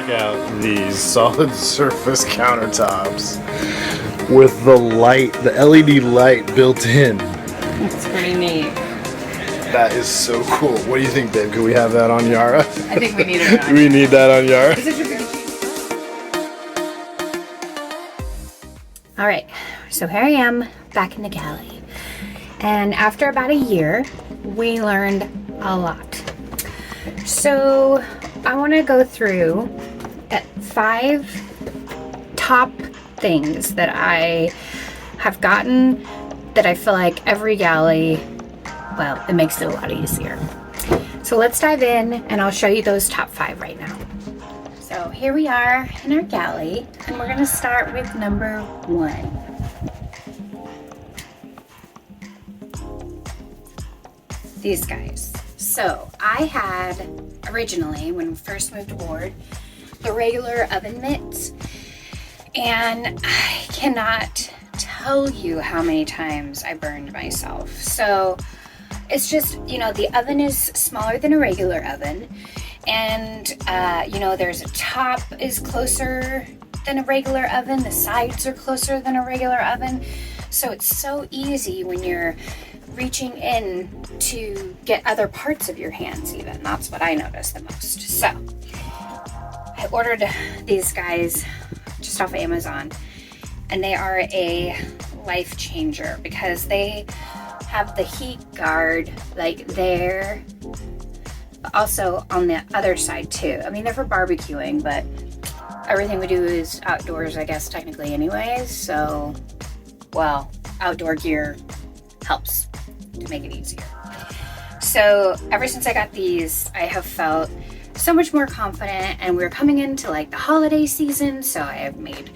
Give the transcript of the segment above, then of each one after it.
Check out these solid surface countertops with the light, the LED light built in. It's pretty neat. That is so cool. What do you think, babe? Can we have that on Yara? I think we need it on. We need that on Yara. All right, so here I am back in the Galley. And after about a year, we learned a lot. So I want to go through 5 top things that I have gotten that I feel like every galley, well, it makes it a lot easier. So let's dive in and I'll show you those top 5 right now. So here we are in our galley and we're gonna start with number 1. These guys. So I had originally, when we first moved aboard, the regular oven mitts, and I cannot tell you how many times I burned myself. So it's just, you know, the oven is smaller than a regular oven, and you know, there's a top is closer than a regular oven, the sides are closer than a regular oven, so it's so easy when you're reaching in to get other parts of your hands even. That's what I noticed the most. So I ordered these guys just off Amazon, and they are a life changer because they have the heat guard like there, but also on the other side too. I mean, they're for barbecuing, but everything we do is outdoors, I guess, technically anyways. So, well, outdoor gear helps to make it easier. So ever since I got these, I have felt so much more confident, and we're coming into like the holiday season, so I have made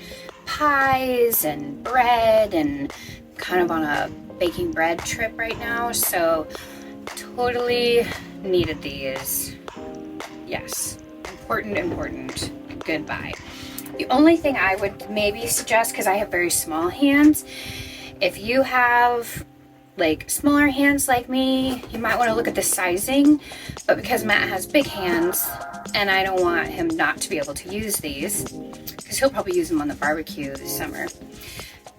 pies and bread and kind of on a baking bread trip right now, so totally needed these. Yes, important, goodbye. The only thing I would maybe suggest, because I have very small hands, if you have like smaller hands like me, you might want to look at the sizing, but because Matt has big hands and I don't want him not to be able to use these, because he'll probably use them on the barbecue this summer,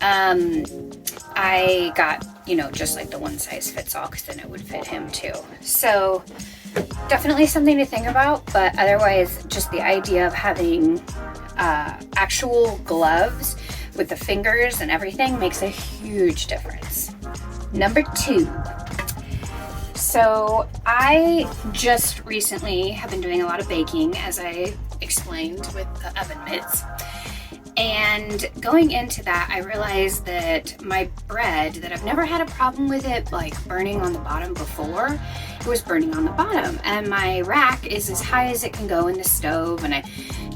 I got, you know, just like the one size fits all, because then it would fit him too. So definitely something to think about, but otherwise just the idea of having actual gloves with the fingers and everything makes a huge difference. Number 2. So I just recently have been doing a lot of baking, as I explained with the oven mitts. And going into that, I realized that my bread, that I've never had a problem with it like burning on the bottom before, it was burning on the bottom. And my rack is as high as it can go in the stove. And I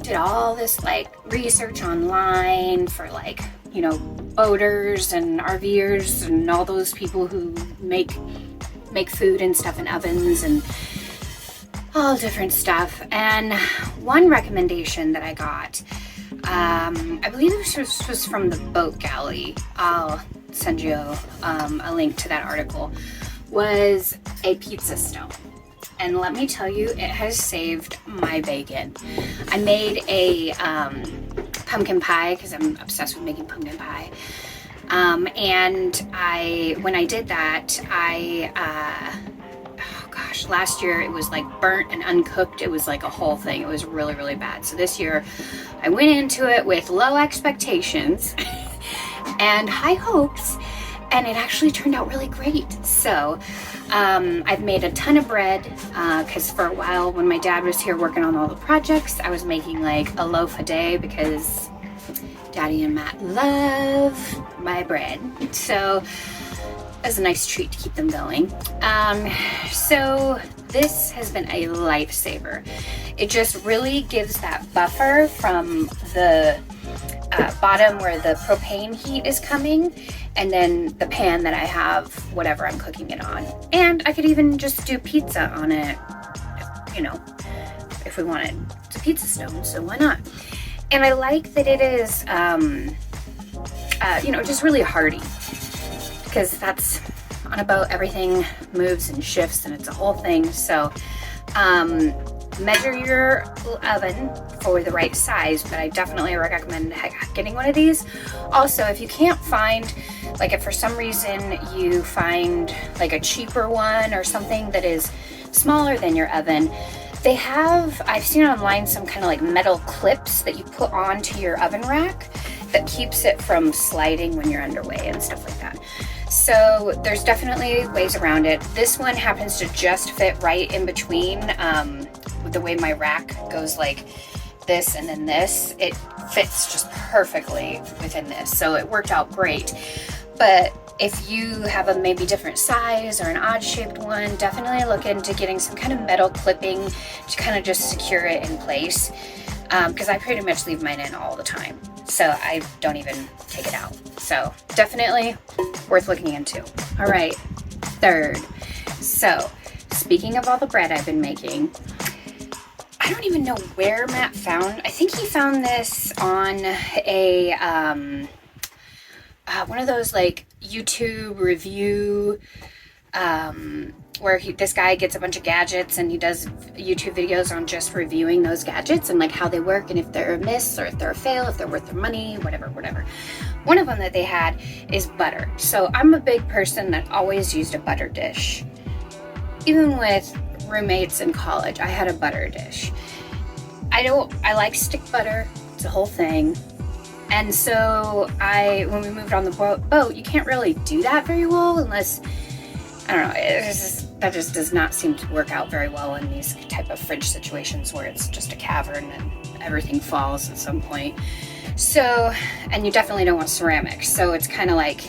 did all this like research online for like, you know, boaters and RVers and all those people who make food and stuff in ovens and all different stuff. And one recommendation that I got, I believe this was from the Boat Galley, I'll send you a link to that article, was a pizza stone. And let me tell you, it has saved my bacon. I made a pumpkin pie, because I'm obsessed with making pumpkin pie. And when I did that, oh gosh, last year it was like burnt and uncooked. It was like a whole thing. It was really, really bad. So this year I went into it with low expectations and high hopes, and it actually turned out really great. So I've made a ton of bread, because for a while when my dad was here working on all the projects, I was making like a loaf a day because Daddy and Matt love my bread. So it was a nice treat to keep them going. So this has been a lifesaver. It just really gives that buffer from the bottom where the propane heat is coming, and then the pan that I have whatever I'm cooking it on. And I could even just do pizza on it, you know, if we wanted. It's a pizza stone, so why not? And I like that it is, you know, just really hardy, because that's on a boat, everything moves and shifts and it's a whole thing. So measure your oven for the right size, but I definitely recommend getting one of these. Also, if you can't find, like if for some reason you find like a cheaper one or something that is smaller than your oven, they have, I've seen online, some kind of like metal clips that you put onto your oven rack that keeps it from sliding when you're underway and stuff like that. So there's definitely ways around it. This one happens to just fit right in between. The way my rack goes like this and then this, it fits just perfectly within this. So it worked out great. But if you have a maybe different size or an odd shaped one, definitely look into getting some kind of metal clipping to kind of just secure it in place. Because I pretty much leave mine in all the time. So I don't even take it out. So definitely worth looking into. All right, third. So speaking of all the bread I've been making, I don't even know where Matt found, I think he found this on a, one of those like YouTube review, where this guy gets a bunch of gadgets and he does YouTube videos on just reviewing those gadgets and like how they work and if they're a miss or if they're a fail, if they're worth their money, whatever. One of them that they had is butter. So I'm a big person that always used a butter dish. Even with roommates in college, I had a butter dish. I like stick butter. It's a whole thing. And so when we moved on the boat, you can't really do that very well unless, I don't know, that just does not seem to work out very well in these type of fridge situations where it's just a cavern and everything falls at some point. So, and you definitely don't want ceramic. So it's kind of like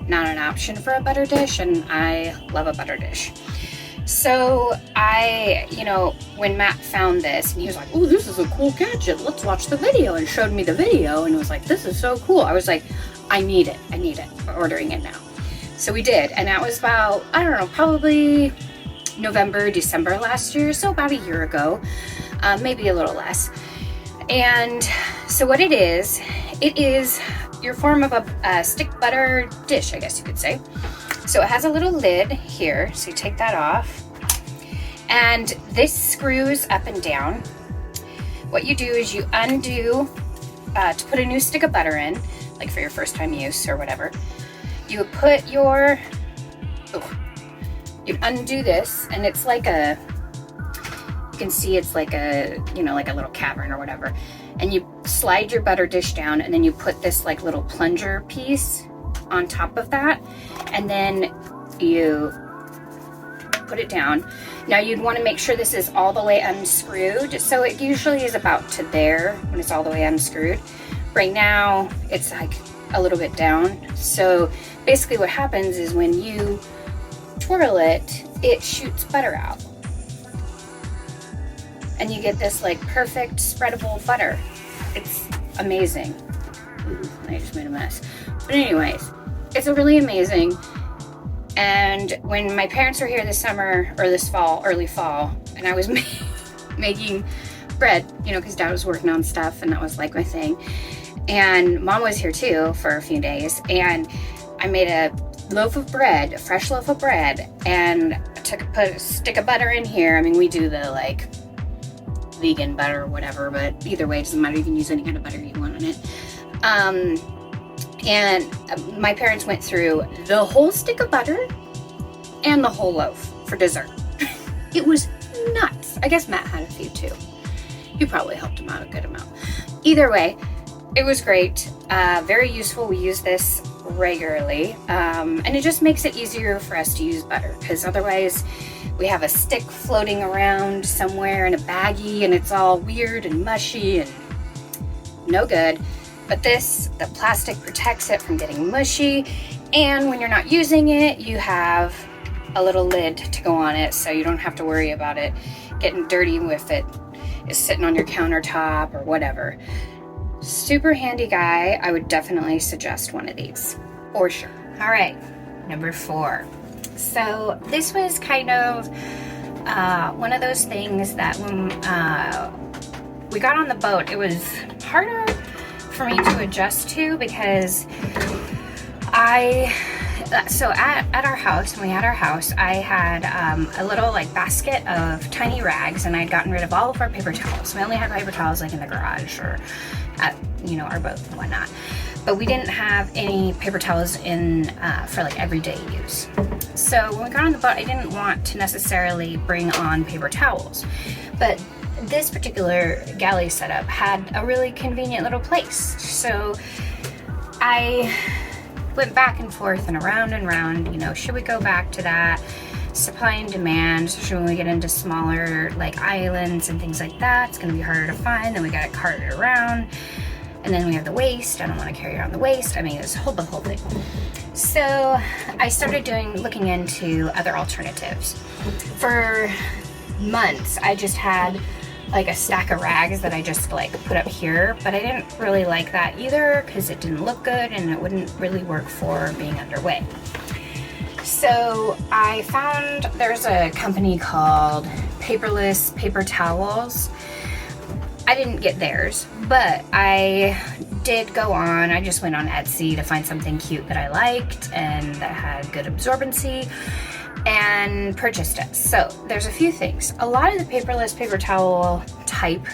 not an option for a butter dish, and I love a butter dish. So when Matt found this and he was like, oh, this is a cool gadget, let's watch the video, and showed me the video and was like, this is so cool. I was like, I need it. We're ordering it now. So we did, and that was about, I don't know, probably November, December last year, so about a year ago, maybe a little less. And so what it is your form of a stick butter dish, I guess you could say. So it has a little lid here, so you take that off, and this screws up and down. What you do is you undo, to put a new stick of butter in, like for your first time use or whatever. You put you undo this, and it's like you can see it's like a, like a little cavern or whatever. And you slide your butter dish down, and then you put this like little plunger piece on top of that, and then you put it down. Now you'd want to make sure this is all the way unscrewed. So it usually is about to there when it's all the way unscrewed. Right now it's like a little bit down. So basically what happens is when you twirl it, it shoots butter out. And you get this like perfect spreadable butter. It's amazing. Ooh, I just made a mess. But anyways, it's really amazing. And when my parents were here this summer, or this fall, early fall, and I was making bread, because Dad was working on stuff and that was like my thing. And Mom was here too for a few days, and I made a fresh loaf of bread, and put a stick of butter in here. I mean, we do the like vegan butter or whatever, but either way, it doesn't matter. You can use any kind of butter you want on it. And my parents went through the whole stick of butter and the whole loaf for dessert. It was nuts. I guess Matt had a few too. You probably helped him out a good amount. Either way, it was great. Very useful. We use this regularly. And it just makes it easier for us to use butter, because otherwise we have a stick floating around somewhere in a baggie and it's all weird and mushy and no good. But the plastic protects it from getting mushy, and when you're not using it, you have a little lid to go on it, so you don't have to worry about it getting dirty if it is sitting on your countertop or whatever. Super handy guy. I would definitely suggest one of these, for sure. All right, number 4. So this was kind of one of those things that when we got on the boat, it was harder for me to adjust to, because I so at our house, when we had our house, I had a little like basket of tiny rags, and I'd gotten rid of all of our paper towels. We only had paper towels like in the garage or at, you know, our boat and whatnot. But we didn't have any paper towels in for like everyday use. So when we got on the boat, I didn't want to necessarily bring on paper towels. But this particular galley setup had a really convenient little place. So I went back and forth and around, you know, should we go back to that? Supply and demand, especially when we get into smaller like islands and things like that, it's gonna be harder to find, then we gotta cart it around. And then we have the waste. I don't want to carry around the waste. I mean, it's the whole thing. So I started looking into other alternatives. For months, I just had like a stack of rags that I just like put up here, but I didn't really like that either because it didn't look good and it wouldn't really work for being underway. So I found there's a company called Paperless Paper Towels. I didn't get theirs, but I did go on. I just went on Etsy to find something cute that I liked and that had good absorbency and purchased it. So there's a few things. A lot of the paperless paper towel type,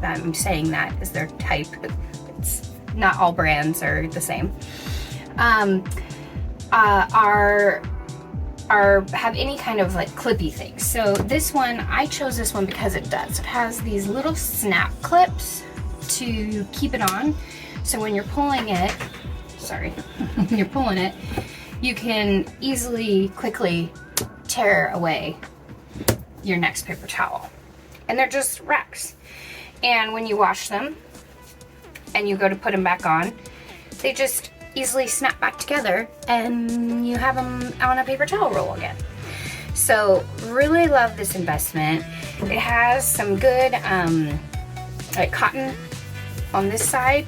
I'm saying that is their type. It's not all brands are the same. Have any kind of like clippy things. So this one, I chose this one because it does. It has these little snap clips to keep it on. So when you're pulling it, when you're pulling it, you can easily, quickly tear away your next paper towel. And they're just racks. And when you wash them and you go to put them back on, they just easily snap back together and you have them on a paper towel roll again. So really love this investment. It has some good like cotton on this side,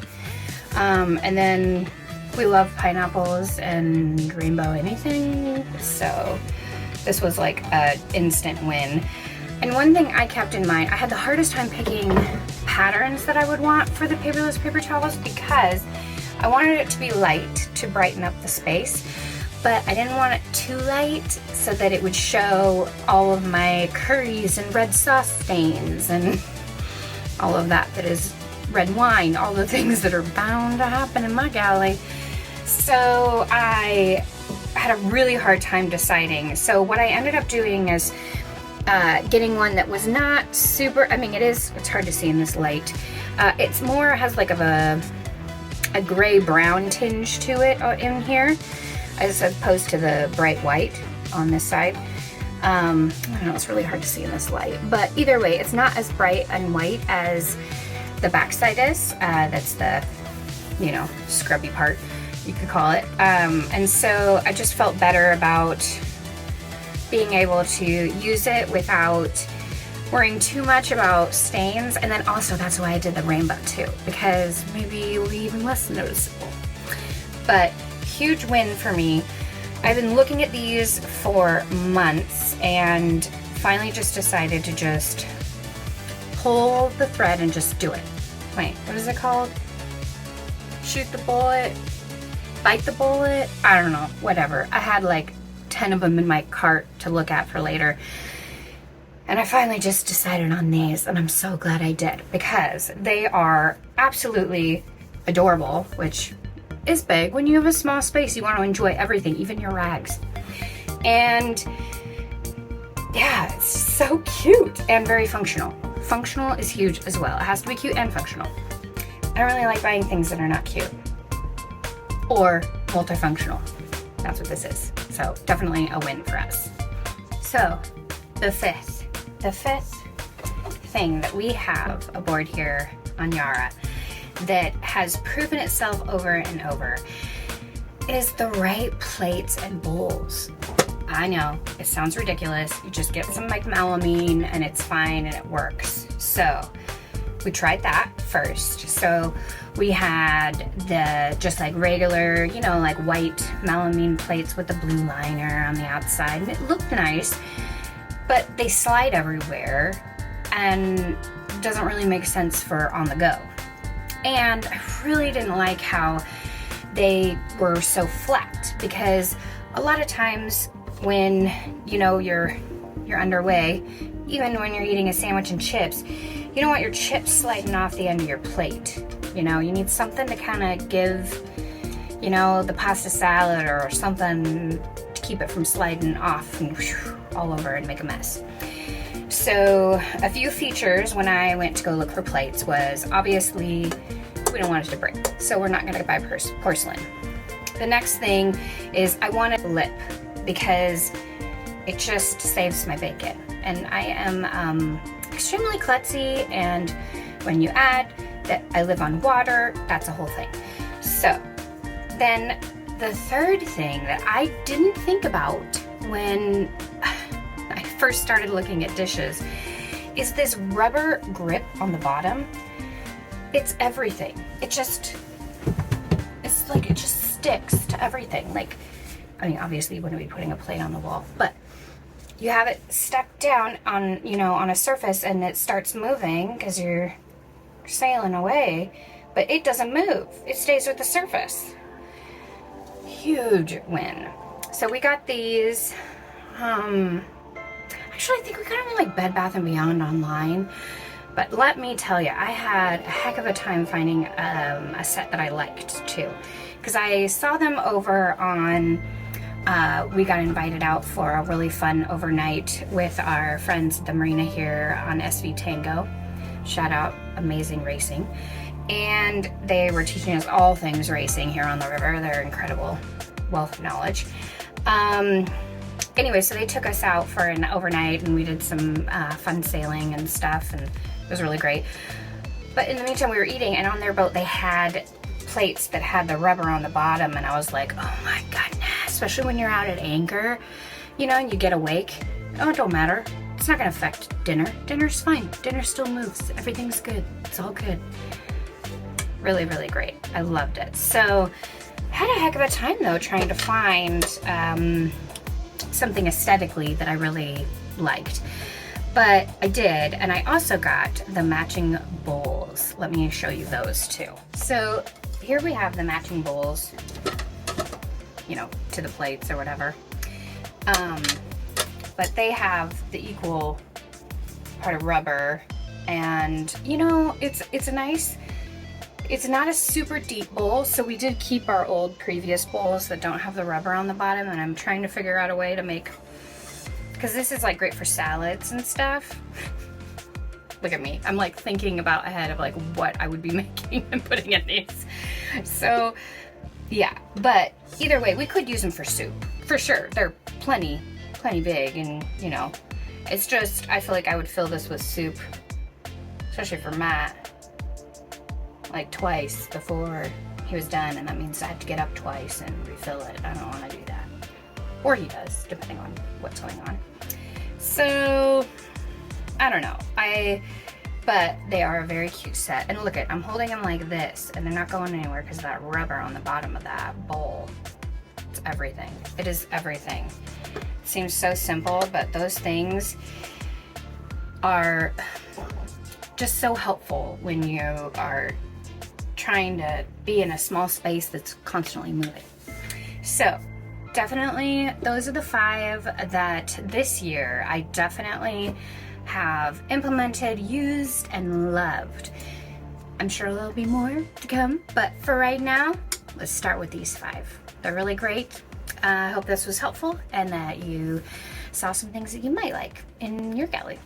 and then we love pineapples and rainbow anything, so this was like an instant win. And one thing I kept in mind, I had the hardest time picking patterns that I would want for the paperless paper towels because I wanted it to be light to brighten up the space, but I didn't want it too light so that it would show all of my curries and red sauce stains and all of that is red wine, all the things that are bound to happen in my galley. So I had a really hard time deciding. So what I ended up doing is getting one that was not super, I mean it's hard to see in this light. It's more, has like a gray brown tinge to it in here as opposed to the bright white on this side. I don't know, it's really hard to see in this light, but either way, it's not as bright and white as the backside is. That's the, you know, scrubby part, you could call it. And so I just felt better about being able to use it without worrying too much about stains. And then also that's why I did the rainbow too, because maybe it will be even less noticeable. But huge win for me. I've been looking at these for months and finally just decided to just pull the thread and just do it. Wait, what is it called? Shoot the bullet, bite the bullet? I don't know, whatever. I had like 10 of them in my cart to look at for later. And I finally just decided on these, and I'm so glad I did because they are absolutely adorable, which is big. When you have a small space, you want to enjoy everything, even your rags. And yeah, it's so cute and very functional. Functional is huge as well. It has to be cute and functional. I don't really like buying things that are not cute or multifunctional. That's what this is. So definitely a win for us. So the fifth thing that we have aboard here on Yara that has proven itself over and over is the right plates and bowls. I know, it sounds ridiculous. You just get some like melamine and it's fine and it works. So we tried that first. So we had the just like regular, you know, like white melamine plates with the blue liner on the outside, and it looked nice, but they slide everywhere and doesn't really make sense for on the go. And I really didn't like how they were so flat, because a lot of times when, you know, you're underway, even when you're eating a sandwich and chips, you don't want your chips sliding off the end of your plate. You know, you need something to kind of give, you know, the pasta salad or something to keep it from sliding off and all over and make a mess. So a few features when I went to go look for plates was obviously we don't want it to break, so we're not gonna buy porcelain. The next thing is I wanted a lip because it just saves my bacon. And I am extremely klutzy, and when you add that I live on water, that's a whole thing. So then the third thing that I didn't think about when I first started looking at dishes is this rubber grip on the bottom. It's everything. It's like it just sticks to everything. Like, I mean, obviously you wouldn't be putting a plate on the wall, but you have it stuck down on, you know, on a surface and it starts moving because you're sailing away, but it doesn't move. It stays with the surface. Huge win. So we got these, actually I think we got them in like Bed Bath & Beyond online. But let me tell you, I had a heck of a time finding a set that I liked too. Because I saw them over on, we got invited out for a really fun overnight with our friends at the marina here on SV Tango. Shout out, amazing racing. And they were teaching us all things racing here on the river. They're incredible wealth of knowledge. Anyway, so they took us out for an overnight and we did some fun sailing and stuff, and it was really great. But in the meantime, we were eating, and on their boat they had plates that had the rubber on the bottom, and I was like, oh my goodness, especially when you're out at anchor, you know, and you get awake. Oh, it don't matter. It's not gonna affect dinner. Dinner's fine. Dinner still moves. Everything's good. It's all good. Really, really great. I loved it. So, had a heck of a time though trying to find something aesthetically that I really liked. But I did, and I also got the matching bowls. Let me show you those too. So here we have the matching bowls, you know, to the plates or whatever. But they have the equal part of rubber, and you know, it's a nice, it's not a super deep bowl, so we did keep our old previous bowls that don't have the rubber on the bottom, and I'm trying to figure out a way to make, because this is like great for salads and stuff. Look at me, I'm like thinking about ahead of like what I would be making and putting in these. So yeah, but either way, we could use them for soup, for sure. They're plenty big, and you know, it's just, I feel like I would fill this with soup, especially for Matt, like twice before he was done, and that means I have to get up twice and refill it. I don't want to do that. Or he does, depending on what's going on. So, I don't know. But they are a very cute set. And look at, I'm holding them like this, and they're not going anywhere because of that rubber on the bottom of that bowl. It's everything. It is everything. It seems so simple, but those things are just so helpful when you are trying to be in a small space that's constantly moving. So definitely those are the 5 that this year I definitely have implemented, used, and loved. I'm sure there'll be more to come, but for right now, let's start with these 5. They're really great. I hope this was helpful and that you saw some things that you might like in your galley.